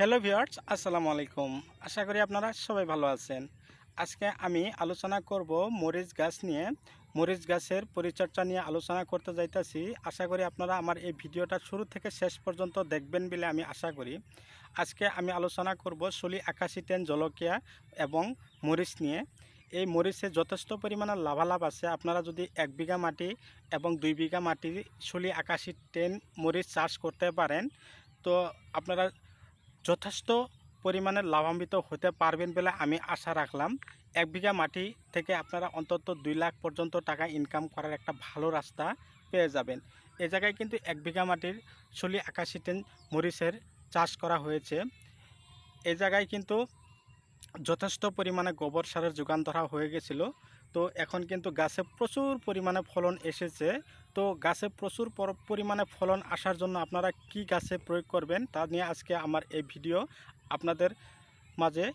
Hello viewers, আসসালামু আলাইকুম। আশা করি আপনারা সবাই ভালো আছেন। আজকে আমি আলোচনা করব মরিচ গাছ নিয়ে। মরিচ গাছের পরিচর্যা নিয়ে আলোচনা করতে যাইতাছি। আশা করি আপনারা আমার এই ভিডিওটা শুরু থেকে শেষ পর্যন্ত দেখবেন বলে আমি আশা করি। আজকে আমি আলোচনা করব শলি 8110 জলকিয়া এবং মরিচ নিয়ে। এই মরিচে যথেষ্ট পরিমাণে লাভালাভ আছে। আপনারা যদি 1 বিঘা মাটি এবং 2 বিঘা মাটি শলি 8110 মরিচ চাষ করতে পারেন, তো আপনারা যথেষ্ট পরিমাণে লাভান্বিত হতে পারবেন বলে আমি আশা রাখলাম। 1 বিঘা মাটি থেকে আপনারা অন্তত 2 লাখ পর্যন্ত টাকা ইনকাম করার একটা ভালো রাস্তা পেয়ে যাবেন। এ জায়গায় কিন্তু 1 বিঘা মাটির শলি 8110 মরিচের চাষ করা হয়েছে। এই জায়গায় কিন্তু যথেষ্ট পরিমাণে গোবর সারের যোগান ধরা হয়ে গেছিলো। তো এখন কিন্তু গাছে প্রচুর পরিমাণে ফলন এসেছে। তো গাছে প্রচুর পরিমাণে ফলন আসার জন্য আপনারা কি গাছে প্রয়োগ করবেন তা নিয়ে আজকে আমার এই ভিডিও আপনাদের মাঝে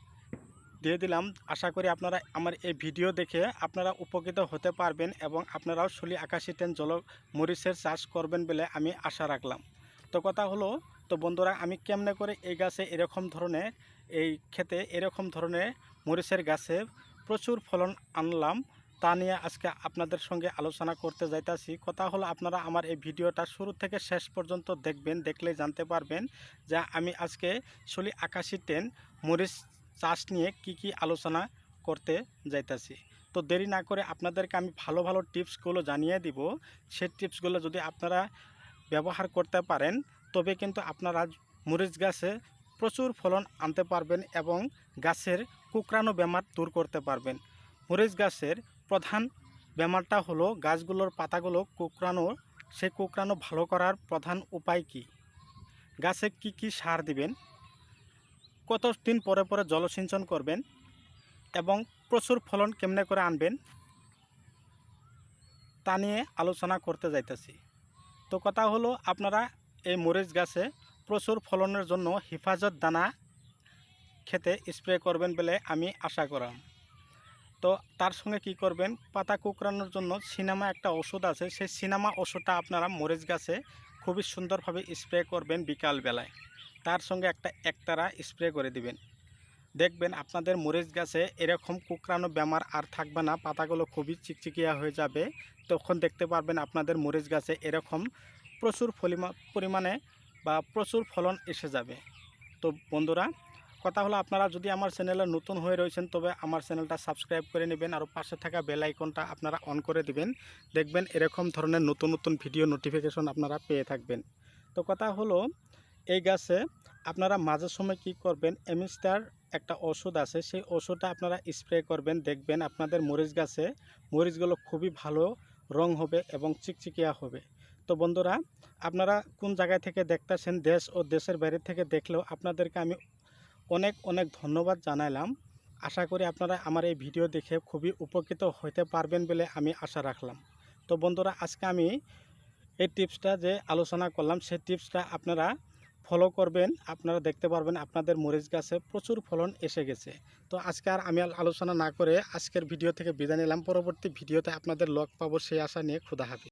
দিয়ে দিলাম। আশা করি আপনারা আমার এই ভিডিও দেখে আপনারা উপকৃত হতে পারবেন এবং আপনারাও শলি 8110 মরিচের চাষ করবেন বলে আমি আশা রাখলাম। তো কথা হলো, তো বন্ধুরা, আমি কেমনে করে এই গাছে এরকম ধরনের এই ক্ষেতে এরকম ধরনের মরিচের গাছে প্রচুর ফলন আনলাম তা নিয়ে আজকে আপনাদের সঙ্গে আলোচনা করতে যাইতাছি। কথা হলো, আপনারা আমার এই ভিডিওটা শুরু থেকে শেষ পর্যন্ত দেখবেন, দেখলেই জানতে পারবেন যে আমি আজকে শলি 8110 মরিচ চাষ নিয়ে কি আলোচনা করতে যাইতাছি। তো দেরি না করে আপনাদেরকে আমি ভালো ভালো টিপসগুলো জানিয়ে দিব। সেই টিপসগুলো যদি আপনারা ব্যবহার করতে পারেন তবে কিন্তু আপনারা মরিচ গাছে প্রচুর ফলন আনতে পারবেন এবং গাছের কুকড়ানো বেমার দূর করতে পারবেন। মরিচ গাছের প্রধান বেমারটা হলো গাছগুলোর পাতাগুলো কুকড়ানো। সেই কুকড়ানো ভালো করার প্রধান উপায় কি? গাছে কি সার দিবেন, কত দিন পরে পরে জলসিঞ্চন করবেন এবং প্রচুর ফলন কেমনে করে আনবেন তা নিয়ে আলোচনা করতে যাইতেছি। তো কথা হলো, আপনারা এই মরিচ গাছে প্রচুর ফলনের জন্য হেফাজত দানা খেতে স্প্রে করবেন বলে আমি আশা করাম। তো তার সঙ্গে কি করবেন, পাতা কুকড়ানোর জন্য সিনেমা একটা ওষুধ আছে, সেই সিনেমা ওষুধটা আপনারা মরিচ গাছে খুবই সুন্দরভাবে স্প্রে করবেন বিকালবেলায়। তার সঙ্গে একতারা স্প্রে করে দিবেন। দেখবেন আপনাদের মরিচ গাছে এরকম কুকড়ানো বেমার আর থাকবে না, পাতাগুলো খুবই চিকচিকিয়া হয়ে যাবে। তখন দেখতে পারবেন আপনাদের মরিচ গাছে এরকম প্রচুর পরিমাণে বা প্রচুর ফলন এসে যাবে। তো বন্ধুরা, কথা হলো, আপনারা যদি আমার চ্যানেলে নতুন হয়ে রয়েছেন তবে আমার চ্যানেলটা সাবস্ক্রাইব করে নেবেন আর পাশে থাকা বেল আইকনটা আপনারা অন করে দিবেন। দেখবেন এরকম ধরনের নতুন নতুন ভিডিও নোটিফিকেশন আপনারা পেয়ে থাকবেন। তো কথা হলো, এই গাছে আপনারা মাঝে সময় কি করবেন, এমিস্টার একটা ওষুধ আছে, সেই ওষুধটা আপনারা স্প্রে করবেন। দেখবেন আপনাদের মরিচ গাছে মরিচগুলো খুবই ভালো রং হবে এবং চিকচিকিয়া হবে। তো বন্ধুরা, আপনারা কোন জায়গায় থেকে দেখতেছেন, দেশ ও দেশের বাইরে থেকে দেখলেও আপনাদেরকে আমি অনেক অনেক ধন্যবাদ জানাইলাম। আশা করি আপনারা আমার এই ভিডিও দেখে খুবই উপকৃত হতে পারবেন বলে আমি আশা রাখলাম। তো বন্ধুরা, আজকে আমি এই টিপসটা যে আলোচনা করলাম সেই টিপসটা আপনারা ফলো করবেন। আপনারা দেখতে পারবেন আপনাদের মরিচ গাছে প্রচুর ফলন এসে গেছে। তো আজকে আর আমি আলোচনা না করে আজকের ভিডিও থেকে বিদায় নিলাম। পরবর্তী ভিডিওতে আপনাদের লগ পাবো সেই আশা নিয়ে। খুদা হাফেজ।